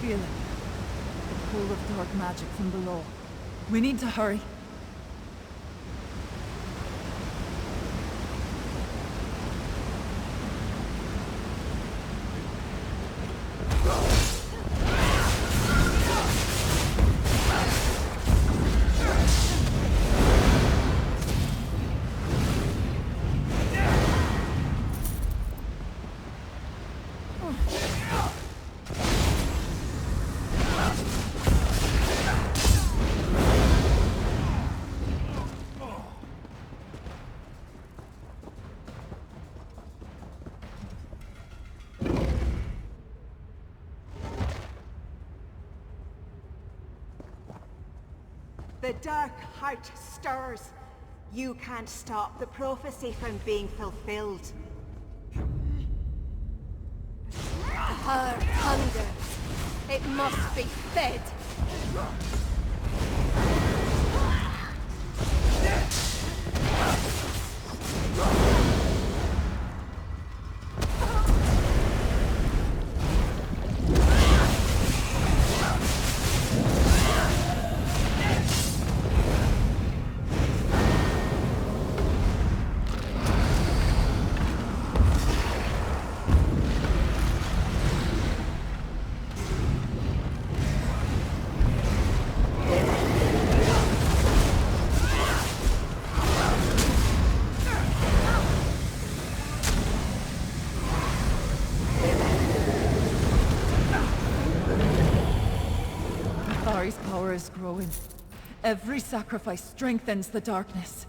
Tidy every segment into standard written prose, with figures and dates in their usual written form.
feel it. A pool of dark magic from below. We need to hurry. The dark heart stirs. You can't stop the prophecy from being fulfilled. Her hungers. It must be fed. Nethari's power is growing. Every sacrifice strengthens the darkness.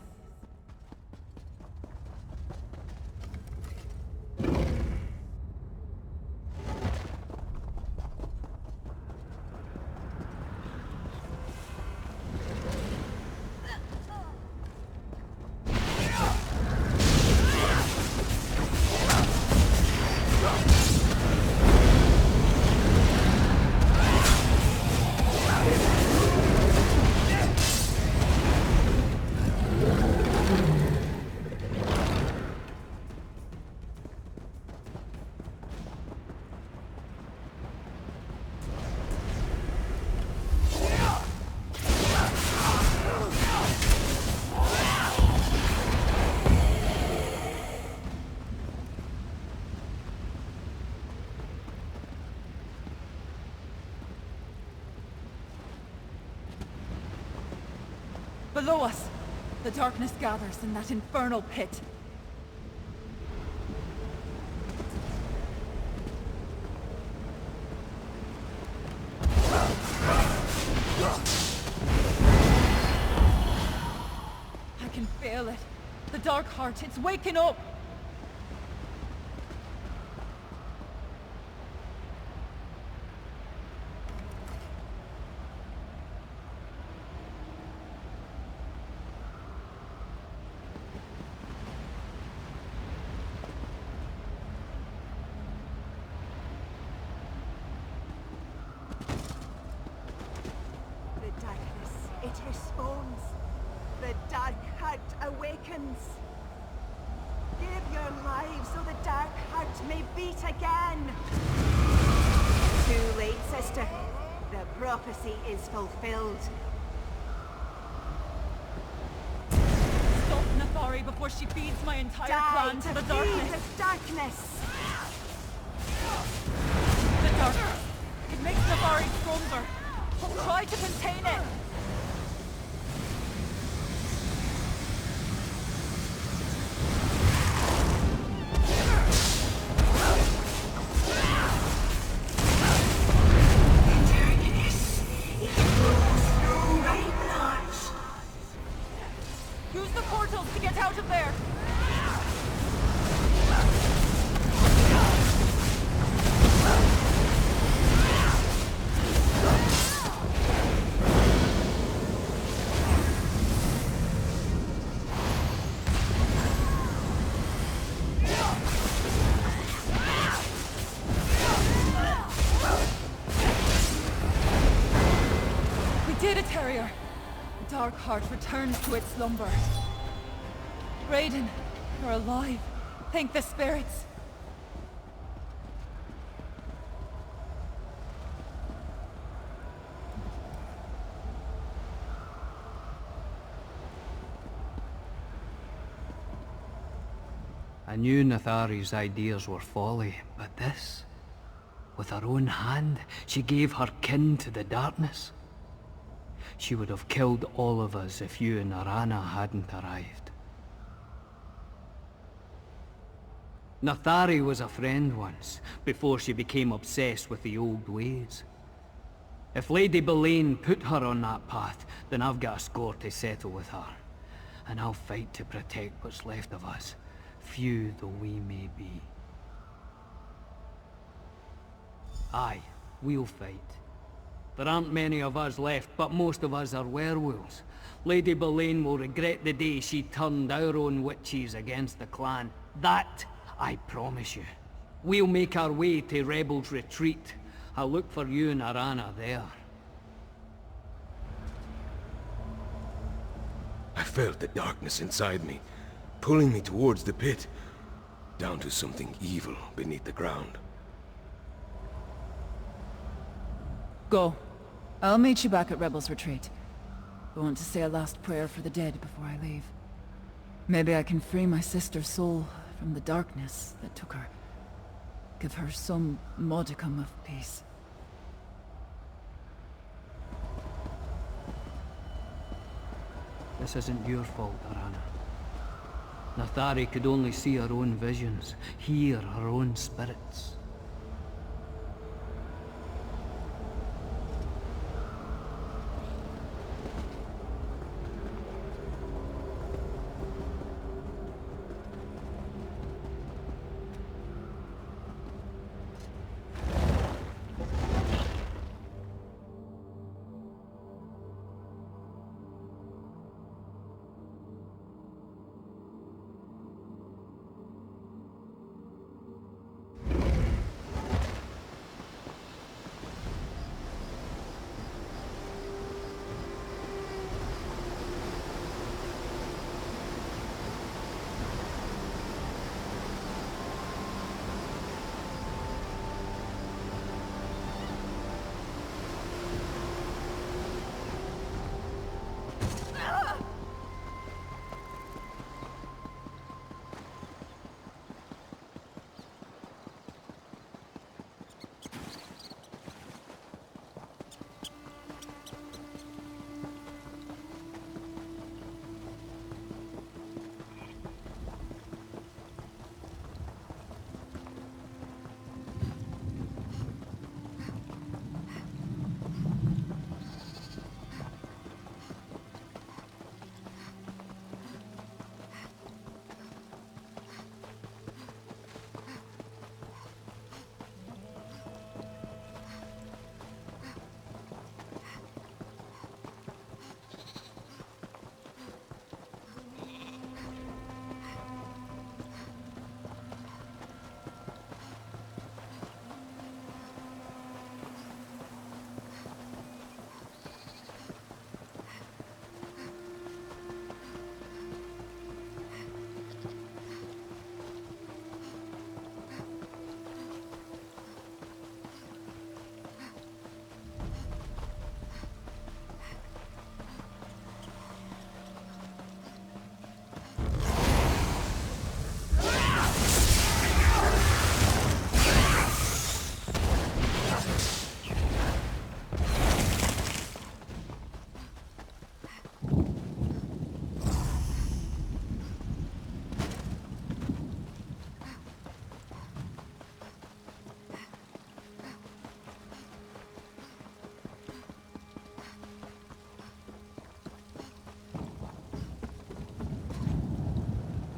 Below us, the darkness gathers in that infernal pit. I can feel it. The dark heart, it's waking up! It responds. The dark heart awakens. Give your lives so the dark heart may beat again. Too late, sister. The prophecy is fulfilled. Stop Nethari before she feeds my entire clan to the darkness. The darkness. The darkness. It makes Nethari stronger. I'll try to contain it. Use the portals to get out of there! We did it, Terrier! The dark heart returns to its slumber. Raiden, you're alive. Thank the spirits. I knew Nathari's ideas were folly, but this... With her own hand, she gave her kin to the darkness. She would have killed all of us if you and Arana hadn't arrived. Nathari was a friend once, before she became obsessed with the old ways. If Lady Boleyn put her on that path, then I've got a score to settle with her. And I'll fight to protect what's left of us, few though we may be. Aye, we'll fight. There aren't many of us left, but most of us are werewolves. Lady Boleyn will regret the day she turned our own witches against the clan. That, I promise you. We'll make our way to Rebel's Retreat. I'll look for you and Arana there. I felt the darkness inside me, pulling me towards the pit, down to something evil beneath the ground. Go. I'll meet you back at Rebel's Retreat. I want to say a last prayer for the dead before I leave. Maybe I can free my sister's soul from the darkness that took her. Give her some modicum of peace. This isn't your fault, Arana. Nathari could only see her own visions, hear her own spirits.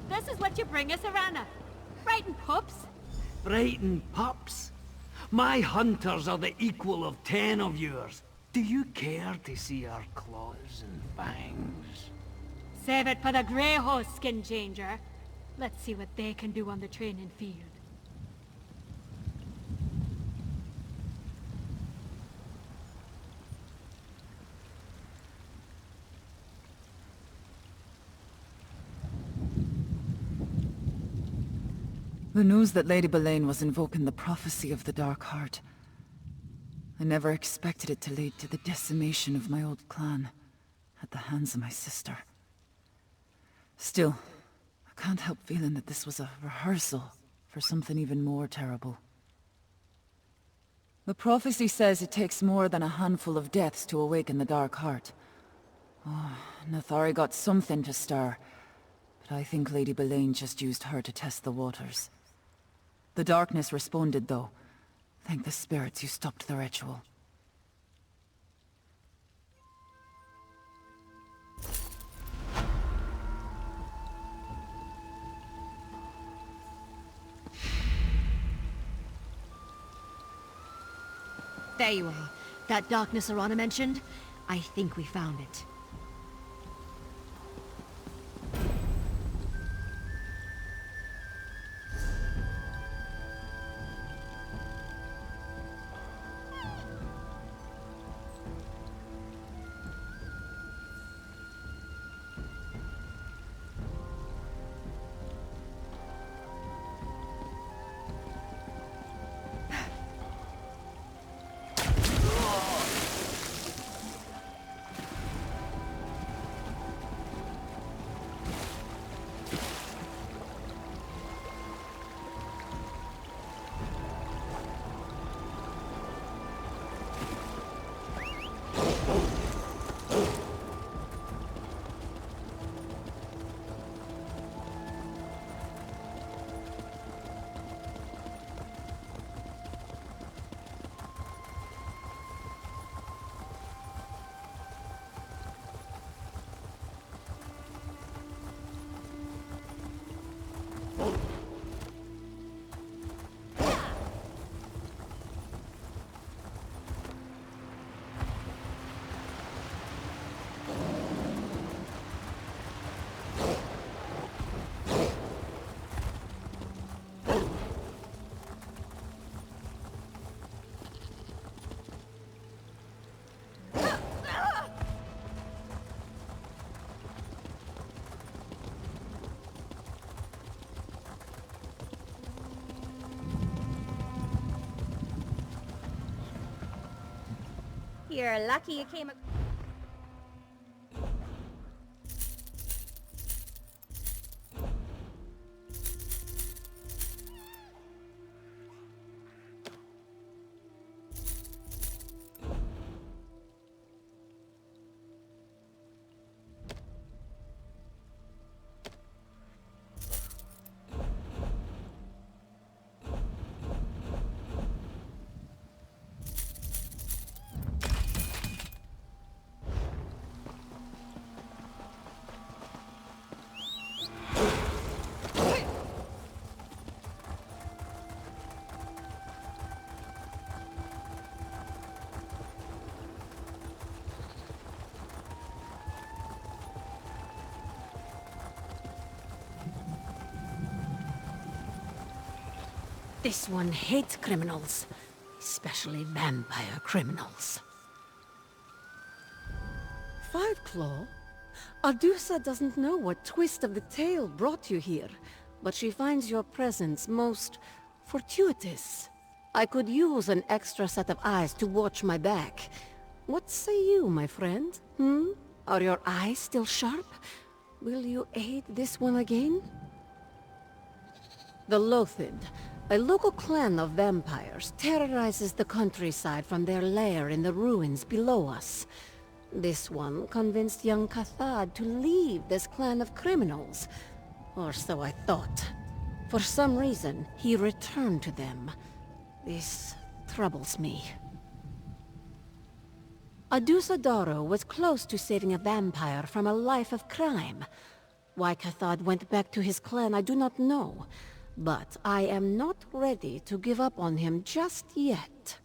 This is what you bring us, Arana. Breton pups? Breton pups? My hunters are the equal of 10 of yours. Do you care to see our claws and fangs? Save it for the grey horse, skin changer. Let's see what they can do on the training field. The news that Lady Boleyn was invoking the prophecy of the Dark Heart. I never expected it to lead to the decimation of my old clan at the hands of my sister. Still, I I can't help feeling that this was a rehearsal for something even more terrible. The prophecy says it takes more than a handful of deaths to awaken the Dark Heart. Oh, Nathari got something to stir, but I think Lady Boleyn just used her to test the waters. The darkness responded, though. Thank the spirits you stopped the ritual. There you are. That darkness Arana mentioned? I think we found it. You're lucky you came. This one hates criminals, especially vampire criminals. Five Claw? Adusa doesn't know what twist of the tale brought you here, but she finds your presence most fortuitous. I could use an extra set of eyes to watch my back. What say you, my friend? Are your eyes still sharp? Will you aid this one again? The Lothid, a local clan of vampires, terrorizes the countryside from their lair in the ruins below us. This one convinced young Cathad to leave this clan of criminals. Or so I thought. For some reason, he returned to them. This troubles me. Adusa Doro was close to saving a vampire from a life of crime. Why Cathad went back to his clan I do not know. But I am not ready to give up on him just yet.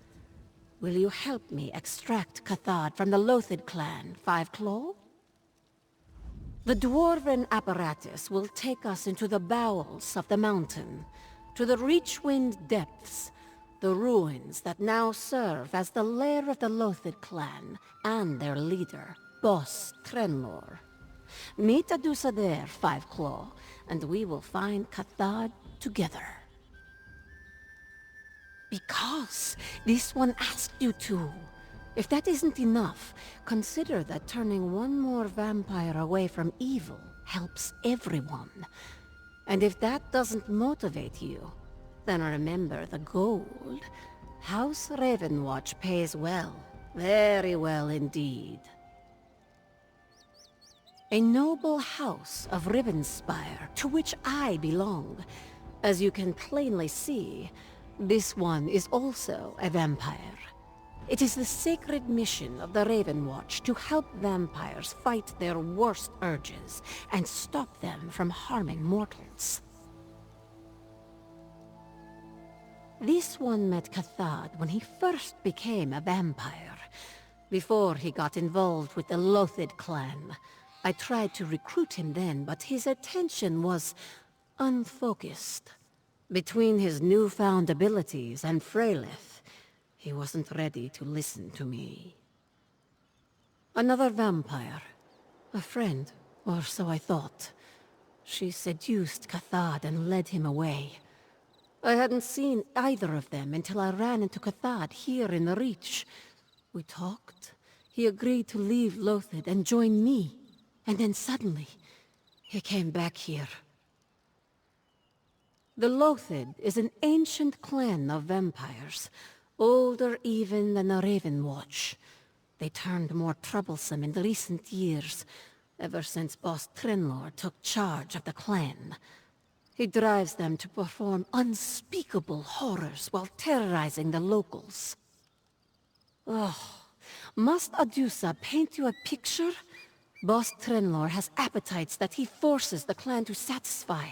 Will you help me extract Cathad from the Lothid clan, Five Claw? The Dwarven apparatus will take us into the bowels of the mountain, to the Reachwind depths, the ruins that now serve as the lair of the Lothid clan and their leader, Boss Trenlor. Meet Adusa there, Five Claw, and we will find Cathad together. Because this one asked you to. If that isn't enough, consider that turning one more vampire away from evil helps everyone. And if that doesn't motivate you, then remember the gold. House Ravenwatch pays well. Very well indeed. A noble house of Ribbonspire, to which I belong. As you can plainly see, this one is also a vampire. It is the sacred mission of the Ravenwatch to help vampires fight their worst urges and stop them from harming mortals. This one met Cathad when he first became a vampire. Before he got involved with the Lothid clan. I tried to recruit him then, but his attention was unfocused. Between his newfound abilities and Freylith, he wasn't ready to listen to me. Another vampire. A friend, or so I thought. She seduced Cathad and led him away. I hadn't seen either of them until I ran into Cathad here in the Reach. We talked. He agreed to leave Lothid and join me. And then suddenly, he came back here. The Lothid is an ancient clan of vampires, older even than the Ravenwatch. They turned more troublesome in recent years, ever since Boss Trenlor took charge of the clan. He drives them to perform unspeakable horrors while terrorizing the locals. Oh, must Adusa paint you a picture? Boss Trenlor has appetites that he forces the clan to satisfy.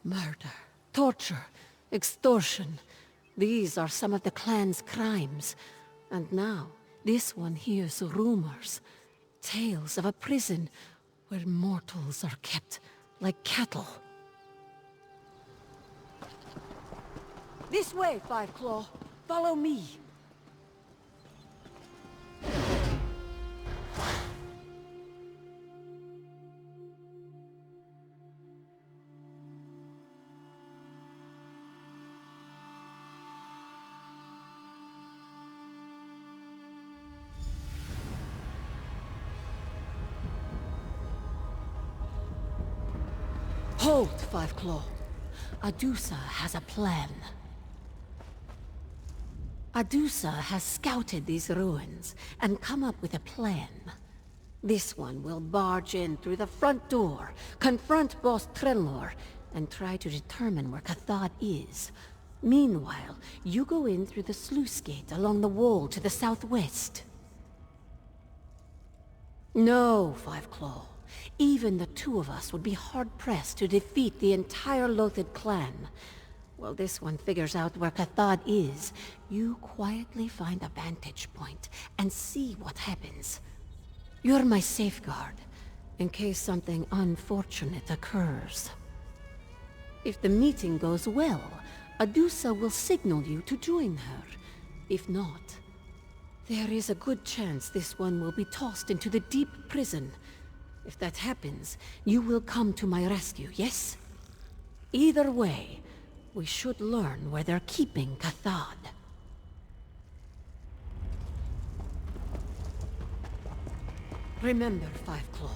Murder, torture, extortion. These are some of the clan's crimes. And now, this one hears rumors. Tales of a prison where mortals are kept like cattle. This way, Five Claw. Follow me. Hold, Five Claw. Adusa has a plan. Adusa has scouted these ruins and come up with a plan. This one will barge in through the front door, confront Boss Trenlor, and try to determine where Cathad is. Meanwhile, you go in through the sluice gate along the wall to the southwest. No, Five Claw. Even the two of us would be hard-pressed to defeat the entire Lothid clan. While this one figures out where Cathad is, you quietly find a vantage point and see what happens. You're my safeguard, in case something unfortunate occurs. If the meeting goes well, Adusa will signal you to join her. If not, there is a good chance this one will be tossed into the deep prison. If that happens, you will come to my rescue, yes? Either way, we should learn where they're keeping Cathad. Remember, Five Claw.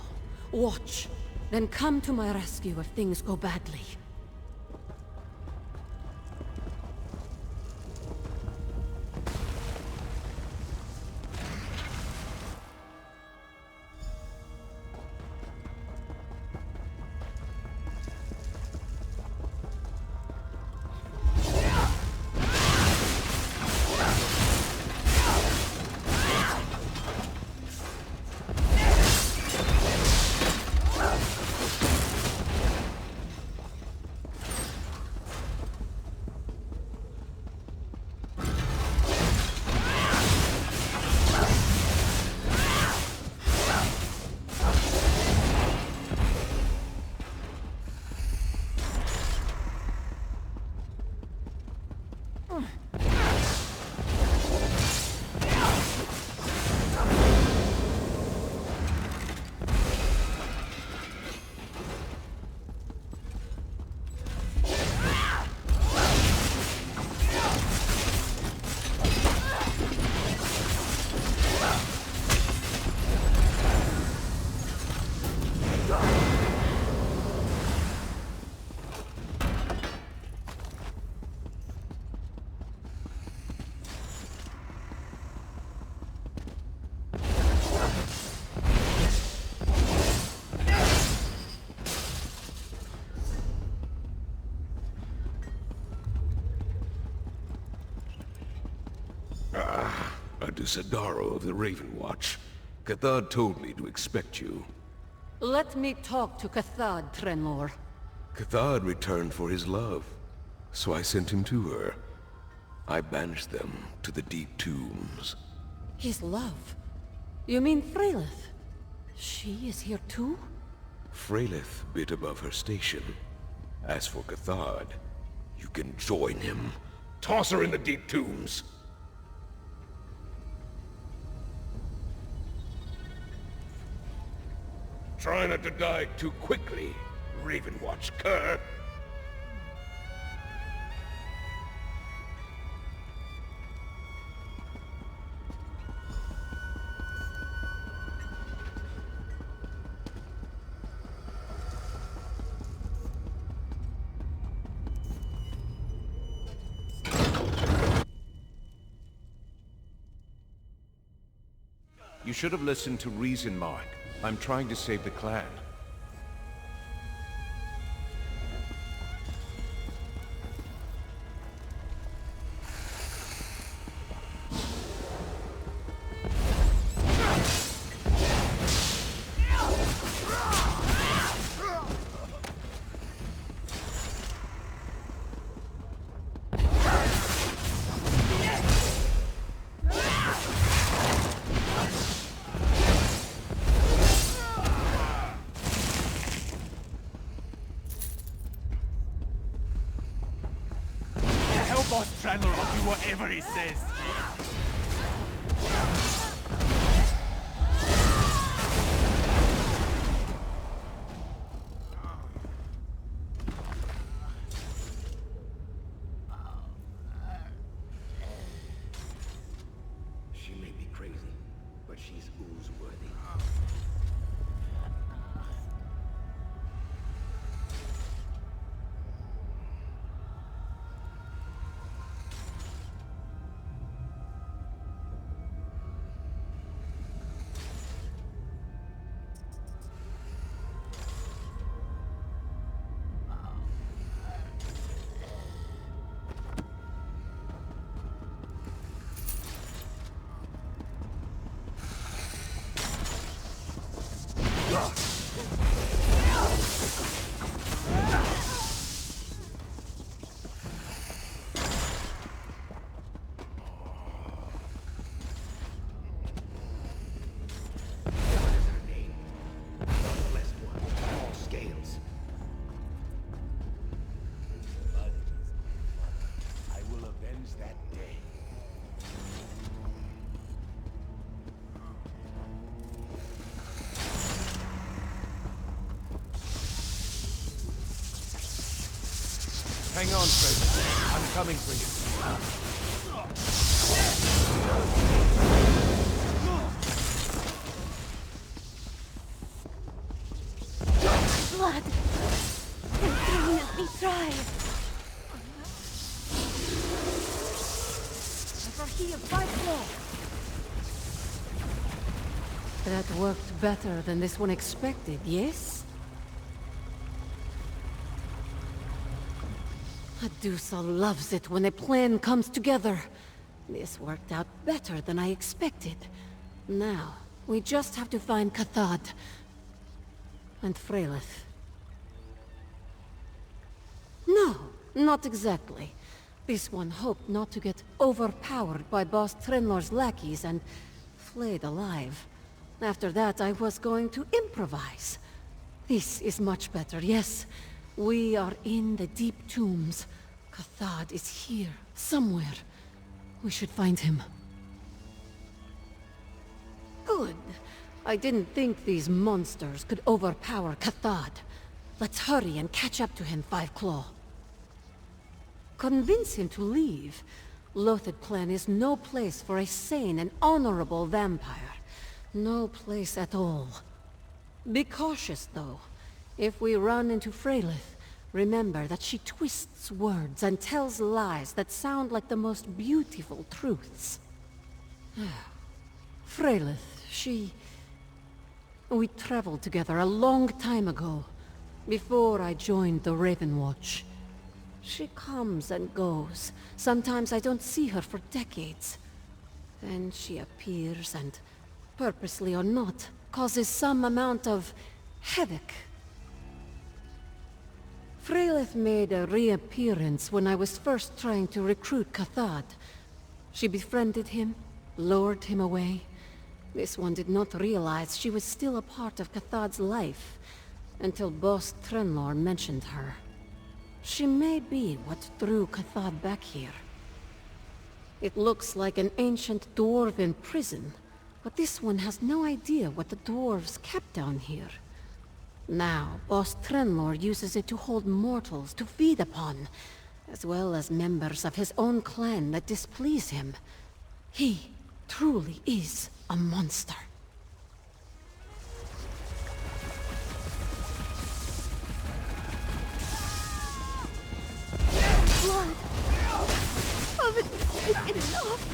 Watch, then come to my rescue if things go badly. Ebonheart to Sadaro of the Raven Watch. Cathad told me to expect you. Let me talk to Cathad, Trenlor. Cathad returned for his love, so I sent him to her. I banished them to the deep tombs. His love? You mean Freylith? She is here too? Freylith bit above her station. As for Cathad, you can join him. Toss her in the deep tombs! Try not to die too quickly, Ravenwatch cur. You should have listened to reason, Mark. I'm trying to save the clan. Boss Tranler will do whatever he says. She may be crazy, but she's ooze-worthy. Hang on, Fred. I'm coming for you. Blood! And let me try! Never hear by blood! That worked better than this one expected, yes? Medusa loves it when a plan comes together. This worked out better than I expected. Now, we just have to find Cathad. And Freylith. No, not exactly. This one hoped not to get overpowered by Boss Trenlor's lackeys and flayed alive. After that, I was going to improvise. This is much better, yes. We are in the deep tombs. Cathad is here, somewhere. We should find him. Good. I didn't think these monsters could overpower Cathad. Let's hurry and catch up to him, Five Claw. Convince him to leave. Lothid Clan is no place for a sane and honorable vampire. No place at all. Be cautious, though. If we run into Freylith, remember that she twists words and tells lies that sound like the most beautiful truths. Freylith, we traveled together a long time ago, before I joined the Raven Watch. She comes and goes. Sometimes I don't see her for decades. Then she appears and, purposely or not, causes some amount of havoc. Freylith made a reappearance when I was first trying to recruit Cathad. She befriended him, lured him away. This one did not realize she was still a part of Cathad's life, until Boss Trenlor mentioned her. She may be what drew Cathad back here. It looks like an ancient dwarven prison, but this one has no idea what the dwarves kept down here. Now, Boss Trenlor uses it to hold mortals to feed upon, as well as members of his own clan that displease him. He truly is a monster. Blood! Haven't taken enough!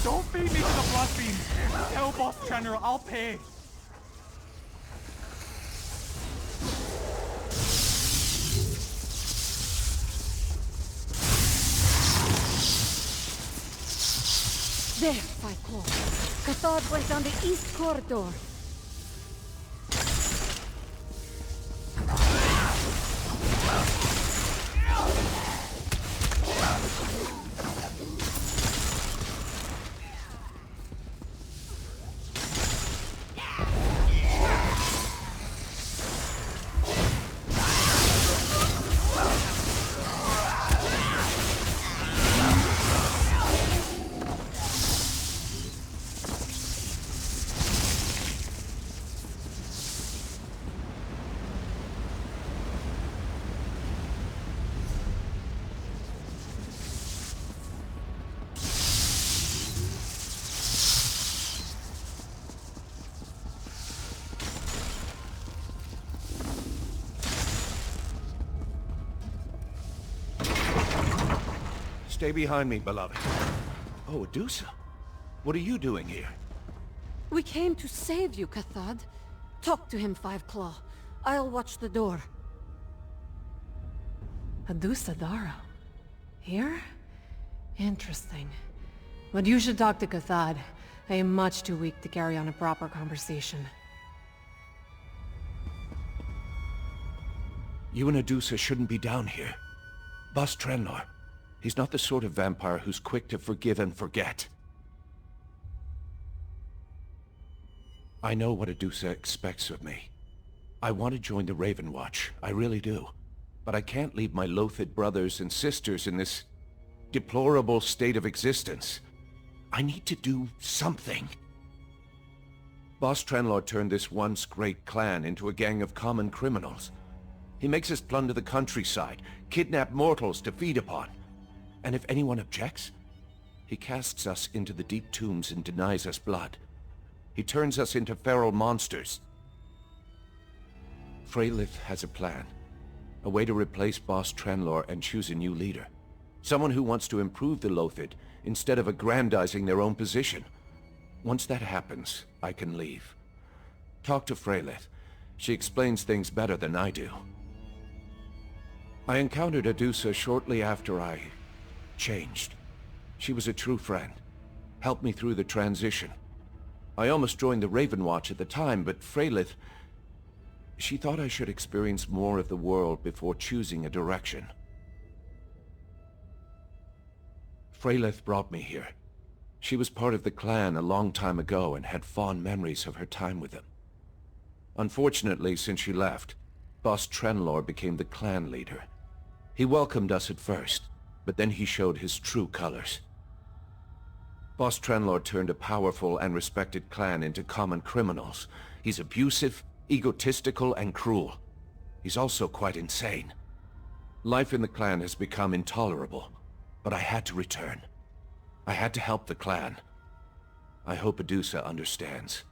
Don't feed me to the blood fiends! Tell Boss General I'll pay! There, Fyclaw. Cathad went down the east corridor. Stay behind me, beloved. Oh, Adusa. What are you doing here? We came to save you, Cathad. Talk to him, Fyclaw. I'll watch the door. Adusa Dara. Here? Interesting. But you should talk to Cathad. I am much too weak to carry on a proper conversation. You and Adusa shouldn't be down here. Boss Trenlor. He's not the sort of vampire who's quick to forgive and forget. I know what Adusa expects of me. I want to join the Raven Watch, I really do. But I can't leave my loathed brothers and sisters in this deplorable state of existence. I need to do something. Boss Trenlor turned this once great clan into a gang of common criminals. He makes us plunder the countryside, kidnap mortals to feed upon. And if anyone objects, he casts us into the deep tombs and denies us blood. He turns us into feral monsters. Freylith has a plan. A way to replace Boss Trenlor and choose a new leader. Someone who wants to improve the Lothid instead of aggrandizing their own position. Once that happens, I can leave. Talk to Freylith. She explains things better than I do. I encountered Adusa shortly after I changed. She was a true friend. Helped me through the transition. I almost joined the Raven Watch at the time, but Freylith... she thought I should experience more of the world before choosing a direction. Freylith brought me here. She was part of the clan a long time ago and had fond memories of her time with them. Unfortunately, since she left, Boss Trenlor became the clan leader. He welcomed us at first, but then he showed his true colors. Boss Trenlor turned a powerful and respected clan into common criminals. He's abusive, egotistical, and cruel. He's also quite insane. Life in the clan has become intolerable, but I had to return. I had to help the clan. I hope Adusa understands.